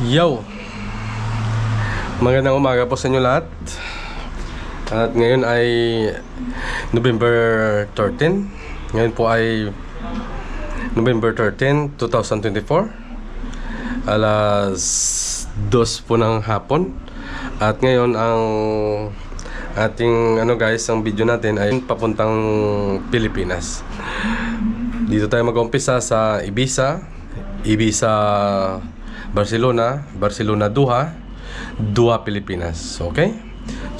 Yo! Magandang umaga po sa inyo lahat. At ngayon ay November 13. Ngayon po ay November 13, 2024. Alas 2 po ng hapon. At ngayon ang ating ang video natin ay papuntang Pilipinas. Dito tayo mag-umpisa sa Ibiza, Barcelona, Doha, Pilipinas. Okay?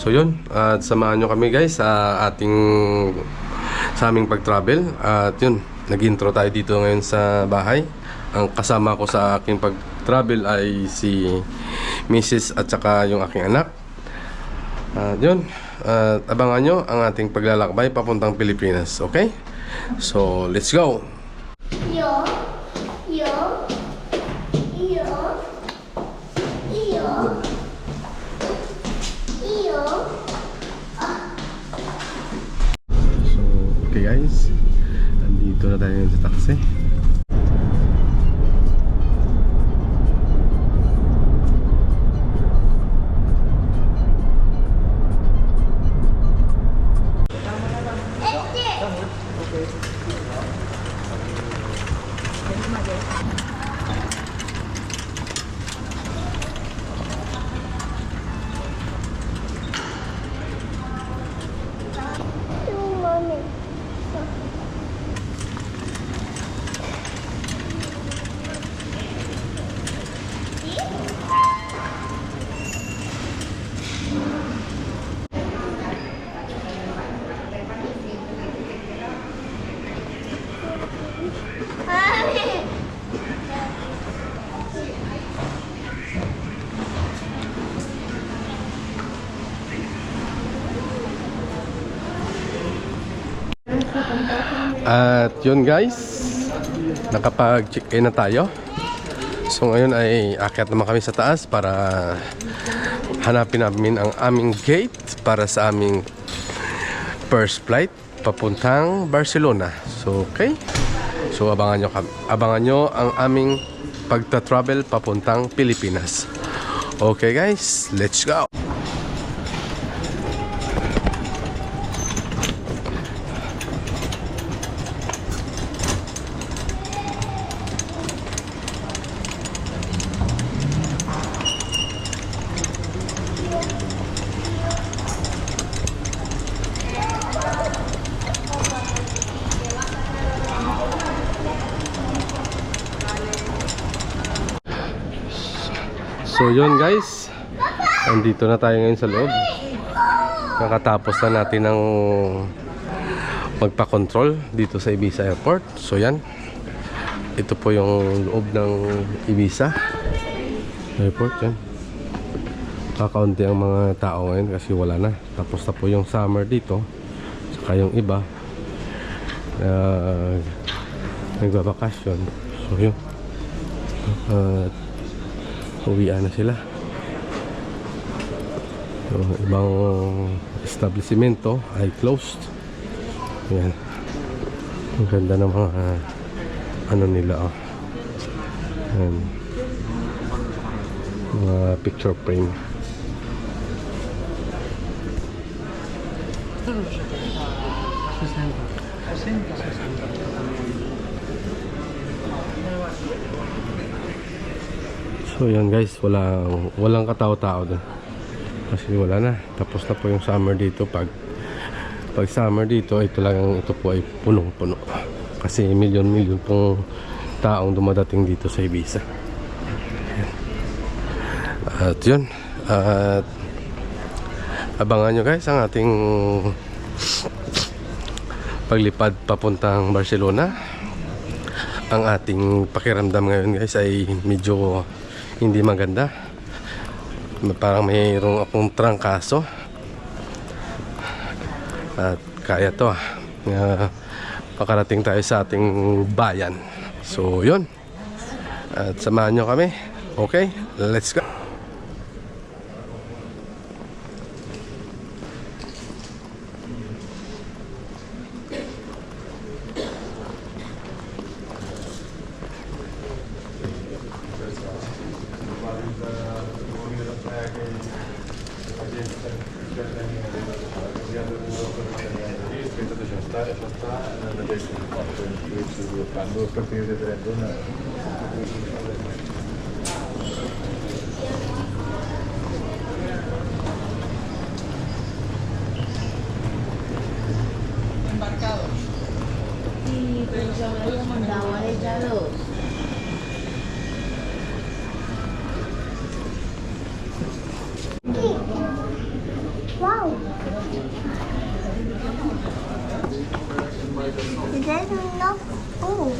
So yun, at samahan nyo kami guys sa aming pag-travel. At yun, nag-intro tayo dito ngayon sa bahay. Ang kasama ko sa aking pag-travel ay si Mrs. at saka yung aking anak. At yun, abangan nyo ang ating paglalakbay papuntang Pilipinas. Okay? So, let's go! Yo. So, okay guys, nandito na tayo sa taxi. At yun guys, nakapag-check-in na tayo. So ngayon ay akyat naman kami sa taas para hanapin namin ang aming gate para sa aming first flight papuntang Barcelona. So okay, so abangan nyo ang aming pagta-travel papuntang Pilipinas. Okay guys, let's go! So yun guys, andito na tayo ngayon sa loob. Kakatapos na natin ng magpa-control dito sa Ibiza Airport. So yan, ito po yung loob ng Ibiza Airport. Yan, kakaunti ang mga tao ngayon kasi wala na. Tapos na po yung summer dito. Saka yung iba nagbabakasyon. So yun, uwian na sila. So, ibang establishmento ay closed. Yan, ang ganda ng mga ano nila, oh. Yan, mga picture frame. So yan guys, walang katao-tao doon kasi wala na, tapos na po yung summer dito. Pag summer dito, ito po ay punong-puno kasi milyon-milyon pong taong dumadating dito sa Ibiza. At yun, at abangan nyo guys ang ating paglipad papuntang Barcelona. Ang ating pakiramdam ngayon guys ay medyo hindi maganda. Parang mayroong akong trangkaso. At kaya to, pakarating tayo sa ating bayan. So yun, at samahan nyo kami. Okay, let's go. Sí, pero ya me lo había mandado a ella dos. Wow. There's enough food.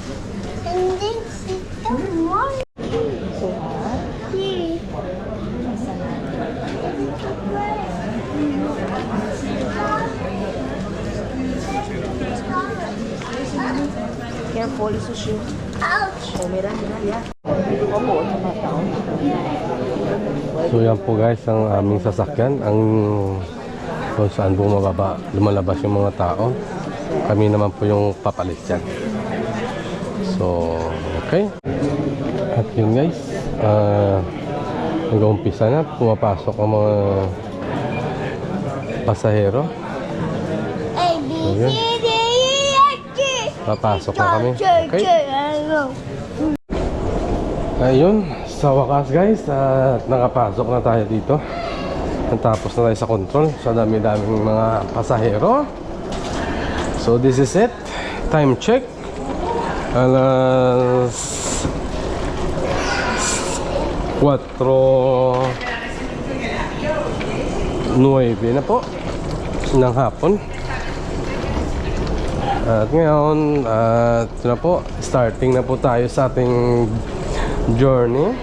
And this is the one. See. Careful, sushi. Ouch. Oh, mira, ya. So yan po guys ang aming sasakyan, ang kung saan bumababa, lumalabas yung mga tao. Kami naman po yung papalit yan. So, okay. At yun guys, nag-uumpisa na, pumapasok ang mga pasahero. A, B, C, D, E, F, G. Papasok na kami. Okay. Ayun, sa wakas guys, at nakapasok na tayo dito. Natapos na tayo sa control sa dami-daming mga pasahero. So this is it. Time check. Alas 4:09 na po ng hapon. At ngayon, ito na po, starting na po tayo sa ating journey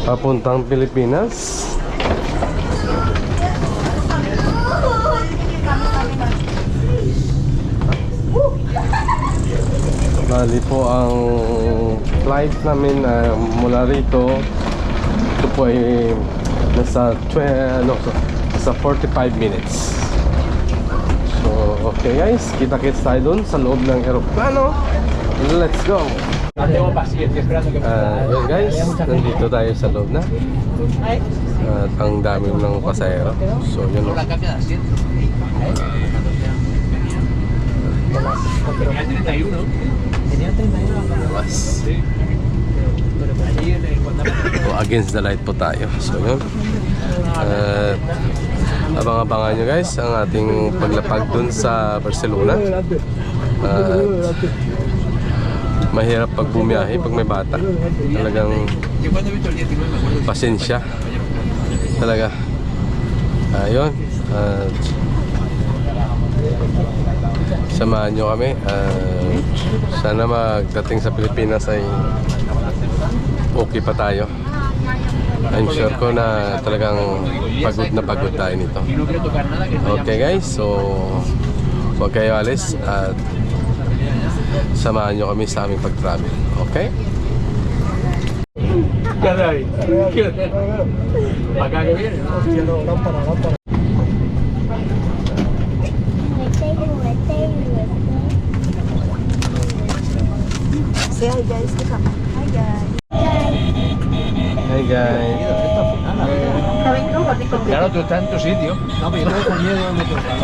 papuntang Pilipinas. Bali po ang flight namin mula rito, ito po ay nasa 45 minutes. So okay guys, kita-kits tayo dun sa loob ng eroplano. Let's go! Yun guys, nandito tayo sa loob na. At ang dami ng pasahero. So yun o. So against the light po tayo. So yun. At abang-abangan nyo guys ang ating paglapag dun sa Barcelona. At mahirap pag bumiyahe pag may bata. Talagang pasensya talaga. Ayun. Samahan nyo kami. Sana magdating sa Pilipinas ay okay pa tayo. I'm sure ko na talagang pagod tayo nito. Okay guys, so huwag kayo alis at samahan nyo kami sa aming pag-travel. Okay? Caray, acá que viene, Say hi guys. Hi guys. Hi guys. Claro, tú estás en tu sitio. No, pero yo tengo con miedo de meter.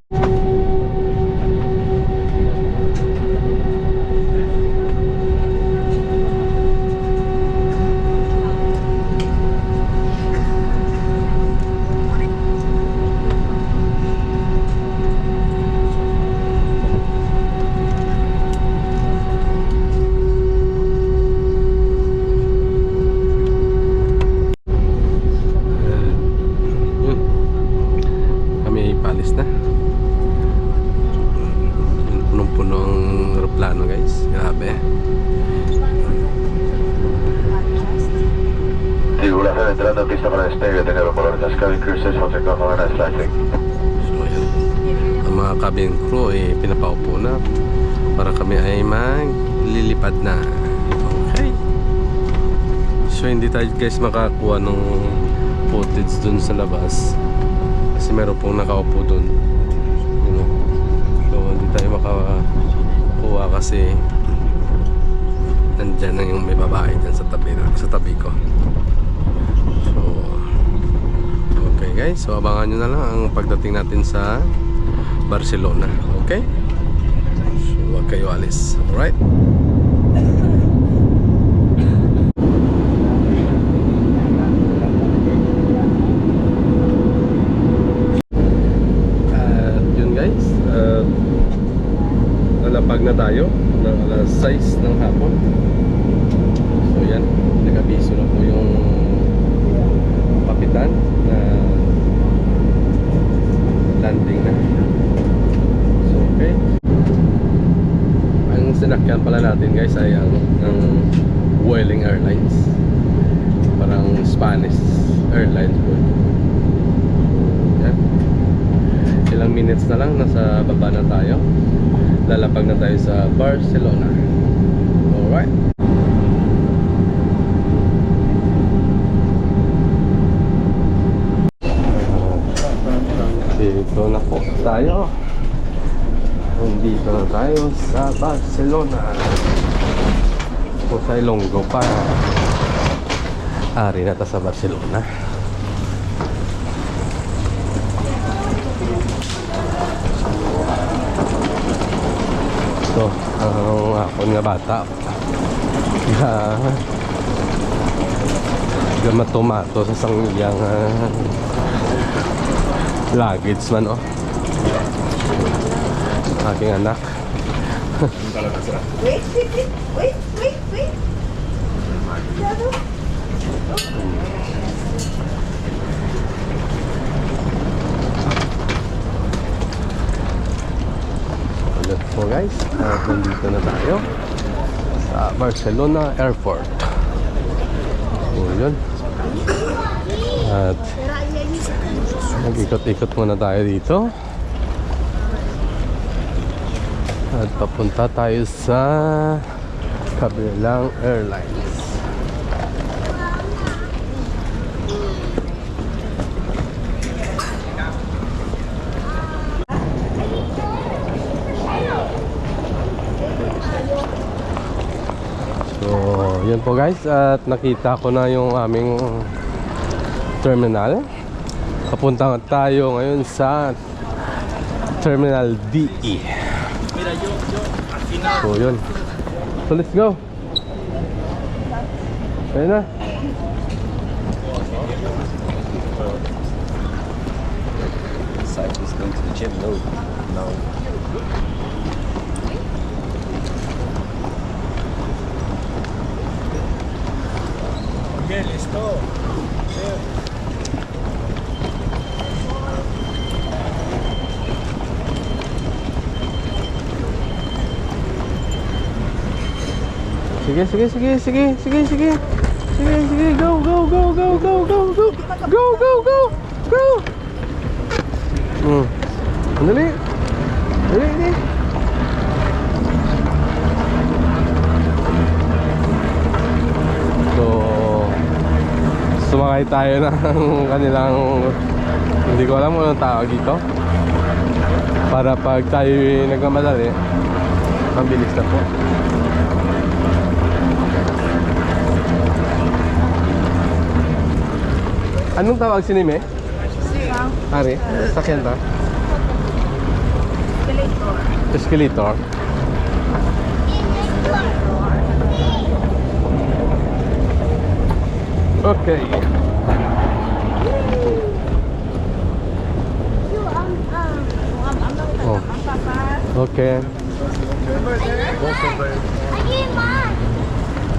Entrando pista para despegue de Aeropuerto Las Cabin Crew 616 Havana Slightly. So yan, ang mga cabin crew ay pinapaupo na para kami ay maglilipad na. Okay. So hindi tayo guys makakuha ng footage dun sa labas kasi meron pong nakaupo dun, you know. So hindi tayo makakuha kasi nandyan na yung may babae dyan sa tabi ko. Okay guys, so abangan nyo na lang ang pagdating natin sa Barcelona. Okay? kayo alis. Alright? At yun guys, nalapag na tayo ng alas 6 ng hapon. So yan, nag-abiso na po yung kapitan na landing na. So okay. Ang sinakyan pala natin guys ay ang Vueling Airlines. Parang Spanish Airlines po. Yan. Ilang minutes na lang, nasa baba na tayo. Lalapag na tayo sa Barcelona. Alright. Dito na po tayo. Dito na tayo sa Barcelona. O sa Ilonggo pa. Ari na ta sa Barcelona. So, ang akon nga bata. Gama-tomato sa sangyang luggage man, oh. Aking anak. Wait. Ulit po guys, at nandito na tayo sa Barcelona Airport. So yun. At nag-ikot-ikot muna tayo dito. At papunta tayo sa kabilang airlines. So, yun po guys, at nakita ko na yung aming terminal. Papunta tayo ngayon sa Terminal DE. So yun. So let's go. Ayun na. Cyclist going to the gym? No. Okay, listo. Sige, go. Dali. So, sumakay tayo ng kanilang, hindi ko alam kung anong tawag dito, para pag tayo nagmamadali, mabilis na po. Anong tawag sinime? Ari, sakyan ta? Escalator. Okay. Oh. Okay.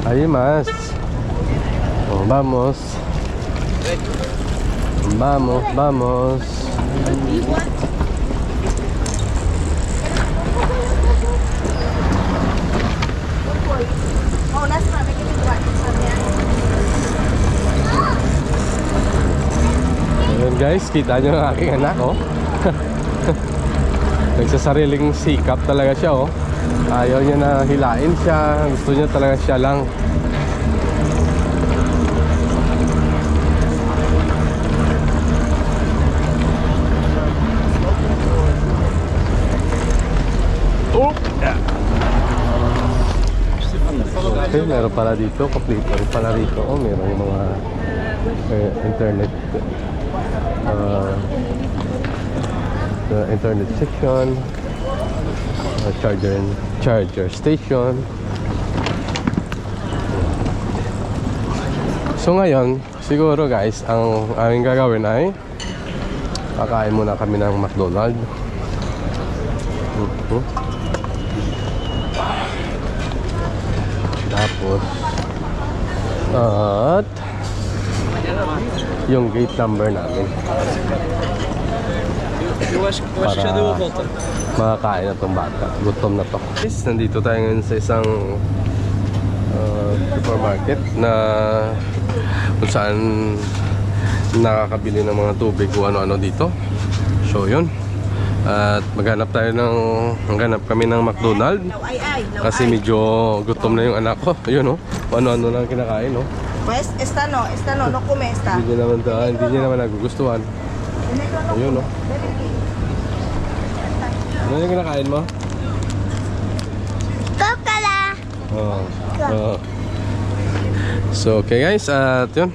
Ahí más. Oh, vamos. Vamos. Ayun guys, kita nyo ang aking anak, oh. Nagsasariling sikap talaga siya, oh. Ayaw niya na hilain siya. Gusto niya talaga siya lang. Okay, meron pala dito, complete rin pala rito. Oh, meron yung mga internet internet section. charger station. So ngayon, siguro guys, ang aming gagawin ay kakain muna kami ng McDonald's. Tapos at yung gate number namin para makakain na tong bata. Gutom na to. Guys, nandito tayo ngayon sa isang supermarket na kung saan nakakabili ng mga tubig o ano-ano dito. So yun. At maghanap kami ng McDonald's kasi medyo gutom na yung anak ko. Ayun, ano-ano lang kinakain, Pues, esta no, no come esta. Hindi niya naman nagugustuhan. Ayun, Ano yung kinakain mo? Coca-Cola. Oo. So, okay guys, at yun.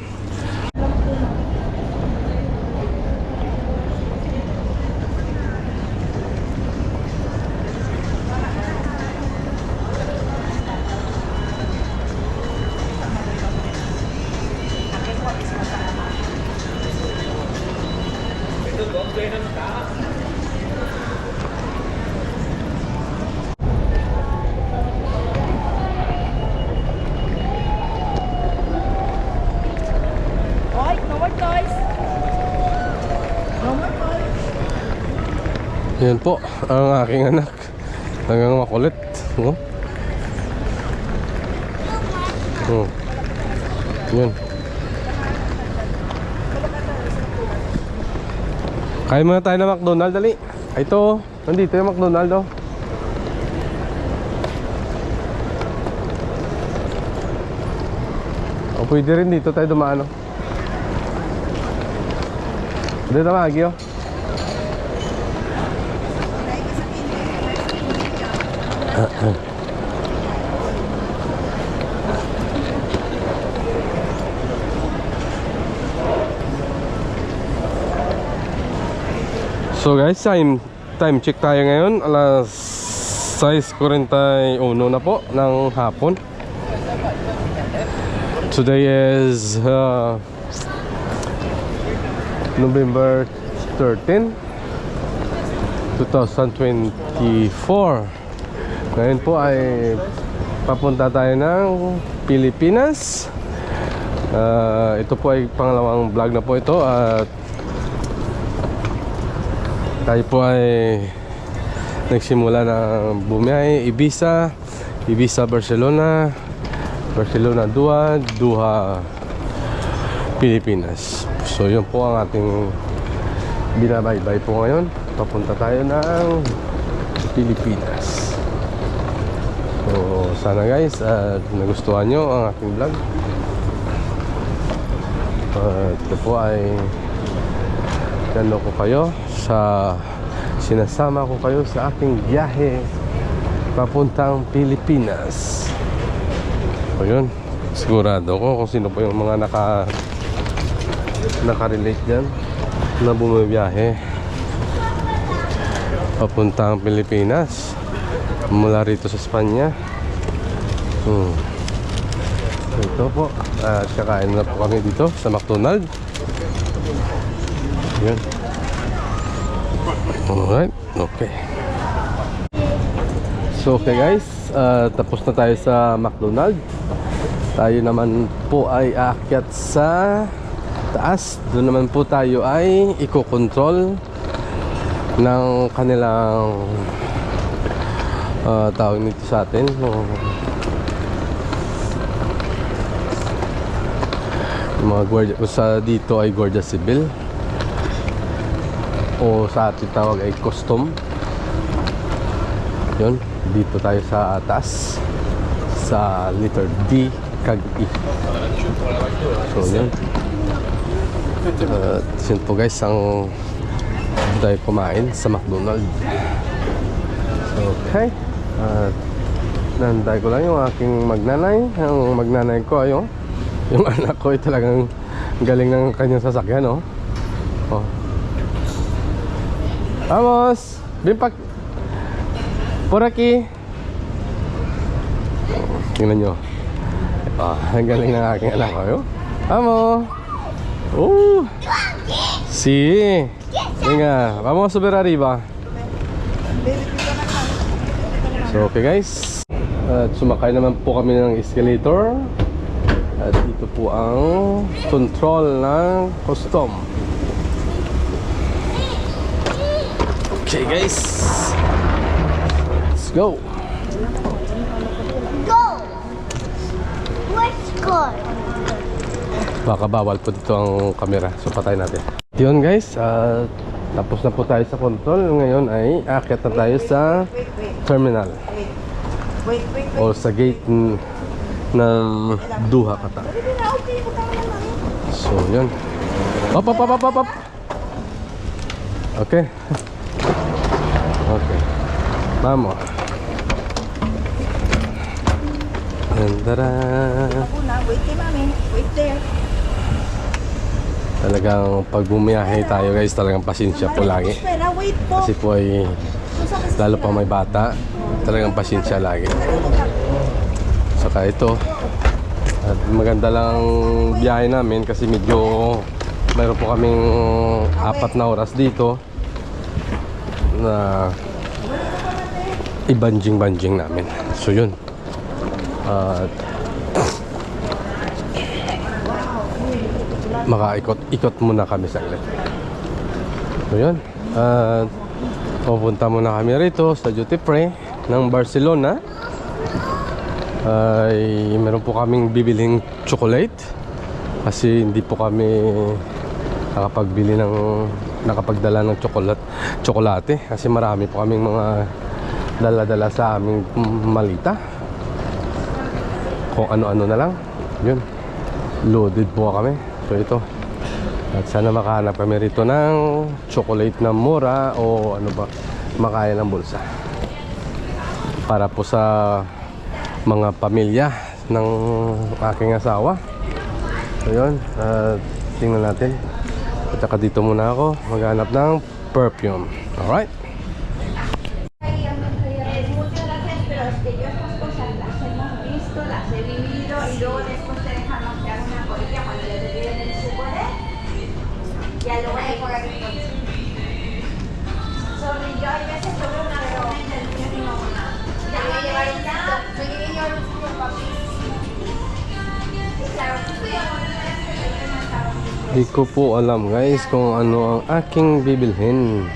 Oy, no more toys. No more toys. Yan po, ang aking anak. Hanggang makulit. Yan. Kain muna tayo ng McDonald's, dali. Ito, nandito yung McDonald's, O pwede rin dito tayo dumaan, Dito Magyo. So guys, time check tayo ngayon. Alas 6:41 na po ng hapon. Today is November 13, 2024. Ngayon po ay papunta tayo ng Pilipinas. Ito po ay pangalawang vlog na po ito at tayo po ay nagsimula ng bumiyahe Ibiza, Barcelona, Barcelona Doha, Doha Pilipinas. So yun po ang ating binabaybay po ngayon. Papunta tayo ng Pilipinas. So sana guys nagustuhan nyo ang aking vlog. Ito po ay ko kayo sinasama ko kayo sa aking biyahe papuntang Pilipinas. So yun, sigurado ko kung sino po yung mga nakarelate dyan na bumibiyahe papuntang Pilipinas mula rito sa Espanya. Ito po, kakain na po kami dito sa McDonald's. Yan. Alright, okay. So okay guys, tapos na tayo sa McDonald's. Tayo naman po ay aakyat sa taas. Doon naman po tayo ay iko-control ng kanilang tawag nito sa atin. Mga guardia, sa dito ay Guardia Civil o sa ating tawag ay custom. Yun, dito tayo sa atas sa letter D kag E. So yun, yun po guys ang tayo kumain sa McDonald's. So, okay, nanday ko lang yung aking magnanay. Ang magnanay ko ay yung anak ko ay talagang galing ng kanyang sasakyan, Vamos! Bimpak! Por aquí. Tingnan nyo. Ang galing ng aking anak ko. Vamos. Sí. Venga, vamos a subir arriba. So, okay guys. At sumakay naman po kami ng escalator. At dito po ang control ng custom. Okay guys. Let's go. Go! Let's go! Baka bawal po dito ang camera. So patay natin. Yun guys, tapos na po tayo sa control. Ngayon ay aakyat na tayo sa terminal. O sa gate ng Doha, Qatar. So yun. Up. Okay. Okay. Vamos. And tada! Wait there, mami. Wait there. Talagang pag bumiyahe tayo guys, talagang pasensya po lagi. Espera, wait po. Kasi po ay lalo pa may bata, talagang pasensya lagi. Saka ito, at maganda lang biyahe namin kasi medyo mayroon po kaming 4 na oras dito na ibanjing-banjing namin. So yun. At makaikot-ikot muna kami saglit. So yun. At pupunta muna kami rito sa duty free ng Barcelona. Ay meron po kaming bibiling chocolate kasi hindi po kami nakapagdala ng tsokolate kasi marami po kaming mga dala-dala sa aming malita. Kung ano-ano na lang. Yun. Loaded po kami. So ito. At sana makahanap kami rito ng chocolate na mura o ano ba, makaya ng bulsa. Para po sa mga pamilya ng aking asawa. So yun. Tingnan natin. At saka dito muna ako maghanap ng perfume. Alright. Di ko po alam guys kung ano ang aking bibilhin.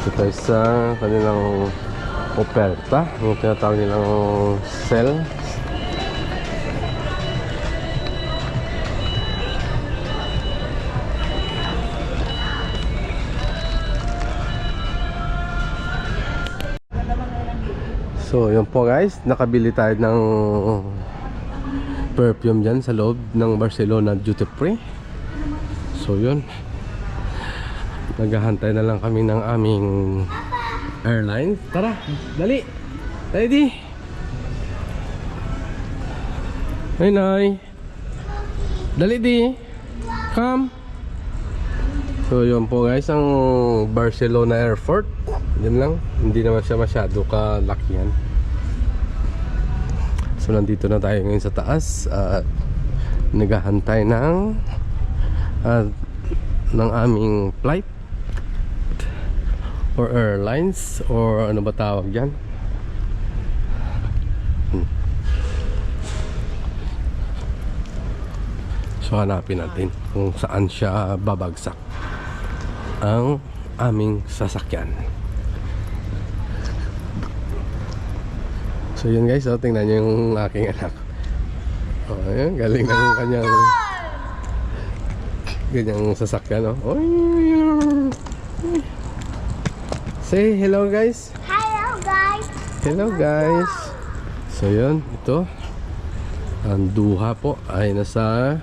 Dito tayo sa kanilang oferta, yung tinatawag nilang sale. So yun po guys, nakabili tayo ng perfume dyan sa loob ng Barcelona duty free. So yun, naghahantay na lang kami ng aming airline. Tara, dali. Ready? Hey, Nay. Dali di. Come. So yun po guys, ang Barcelona Airport. Yun lang, hindi naman siya masyado kalakihan. So nandito na tayo ngayon sa taas at naghahantay ng aming flight or airlines or ano ba tawag dyan. So hanapin natin kung saan siya babagsak ang aming sasakyan. So yun guys, tingnan nyo yung aking anak. Ayan, galing ng ganyang sasakyan. Say hello guys. Hello guys. Hello guys. So yun, ito ang Doha po ay nasa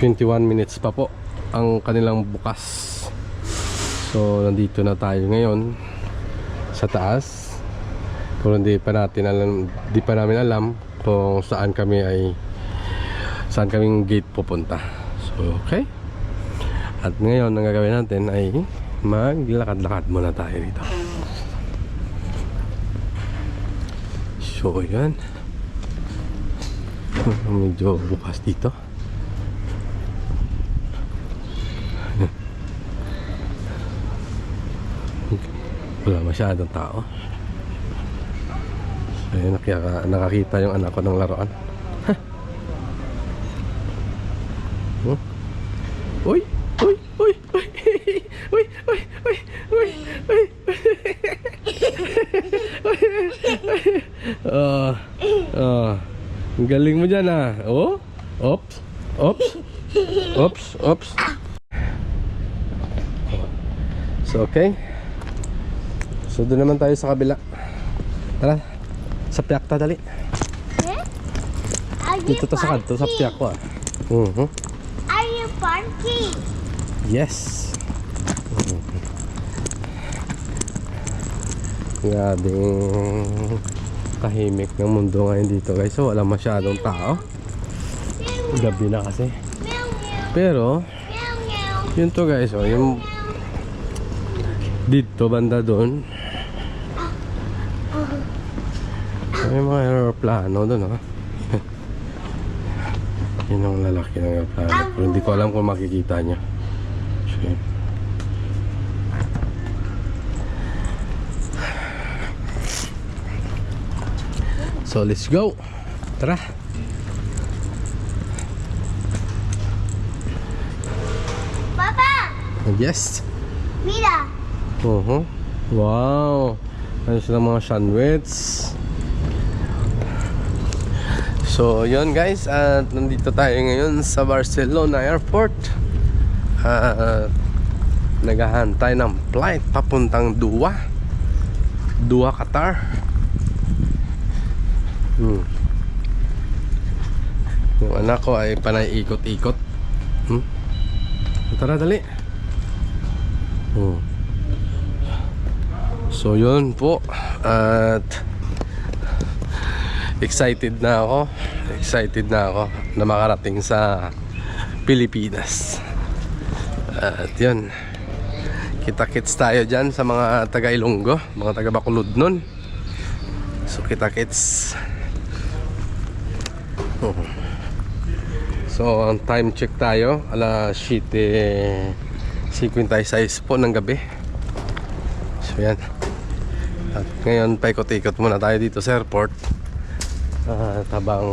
21 minutes pa po ang kanilang bukas. So nandito na tayo ngayon sa taas. Pero hindi pa namin alam kung saan kaming gate pupunta. So okay. At ngayon ang gagawin natin ay maglakad-lakad muna tayo dito. So yan. Medyo bukas dito. Wala masyadong tao. So yun, nakakita yung anak ko ng laruan. Uy! Uy! Uy! Uy! Uy! Uy! Uy! Uy! Uy! Ang galing mo dyan ah. Oh? Oops! Oops! Oops! Oops! So okay. So doon naman tayo sa kabila. Tara. Sa Piakta dali. Dito ta sa kanto sa Piakta. Are you parking? Yes. Grabing tahimik ng mundo ngayon dito guys. So wala masyadong tao. Gabi na kasi. Pero yun to guys, oh, yung dito banda doon may mga aeroplano doon, oh. Yun ang lalaki ng aeroplano. Pero hindi ko alam kung makikita nyo. So let's go. Tara. Papa, Yes. mira. Wow. Ano sila mga sandwich. So yun guys, at nandito tayo ngayon sa Barcelona Airport. Naghahantay ng flight papuntang Doha, Qatar. Yung anak ko ay panay ikot-ikot. Tara dali. So yun po. At excited na ako na makarating sa Pilipinas. At yun, kita-kits tayo dyan sa mga taga Ilonggo, mga taga Bacolod nun. So kita-kits. So ang time check tayo, alas 7:56 po ng gabi. So yan. At ngayon paikot-ikot muna tayo dito sa airport. Habang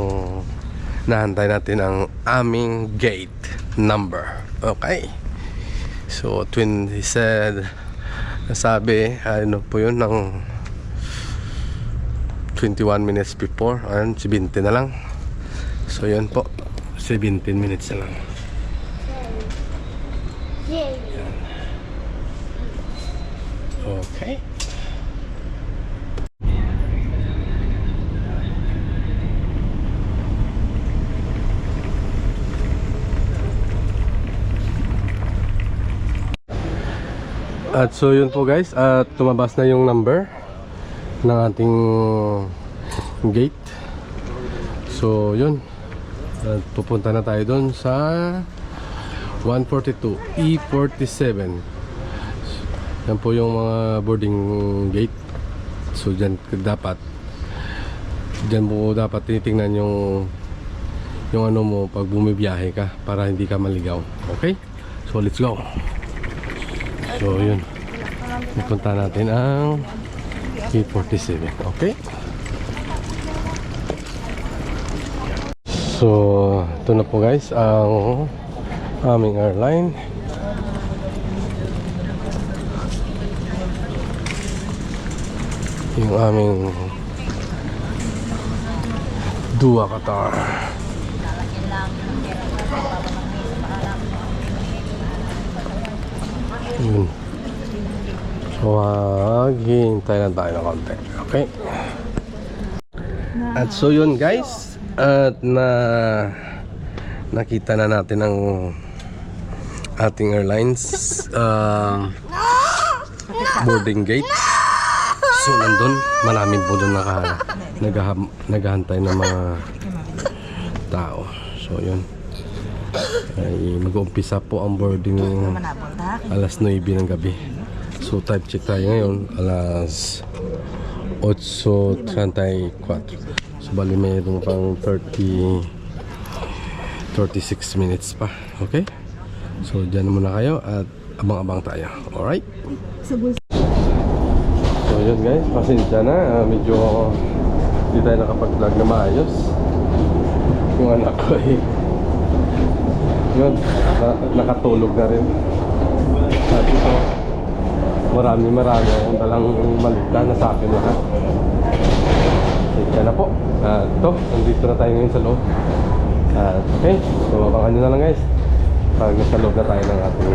nahantay natin ang aming gate number. Okay. So he said, nasabi ano po yun, ng 21 minutes before. Ayun, 20 na lang. So yun po, 17 minutes na lang. Okay. At so yun po guys, at tumabas na yung number ng ating gate. So yun, at pupunta na tayo doon sa 142 E47. Yan po yung mga boarding gate. So dyan po dapat tinitingnan yung ano mo pag bumibiyahe ka, para hindi ka maligaw. Okay? So let's go. So yun, pupunta natin ang E47. Okay? So ito na po guys ang aming airline. Yung aming Doha, Qatar. Yun. So maghihintay lang tayo ng konti. Okay. At so yun guys, at nakita na natin ang ating airlines boarding gate. So nandun, maraming po doon naghahantay ng mga tao. So yun, ay mag-uumpisa po ang boarding alas 9 ng gabi. So type check tayo ngayon alas 8:34. So bali mayroon pang 36 minutes pa. Okay? So dyan muna kayo at abang-abang tayo. Alright? So yun guys, pasensya na. Medyo hindi tayo nakapag-vlog na maayos. Yung anak ko yun, nakatulog na rin. At ito, marami akong dalang malita na sa akin lahat. Pasensya na po. Ito, nandito na tayo ngayon sa loob. Okay, so abangan nyo na lang guys pag nasa loob na tayo ng ating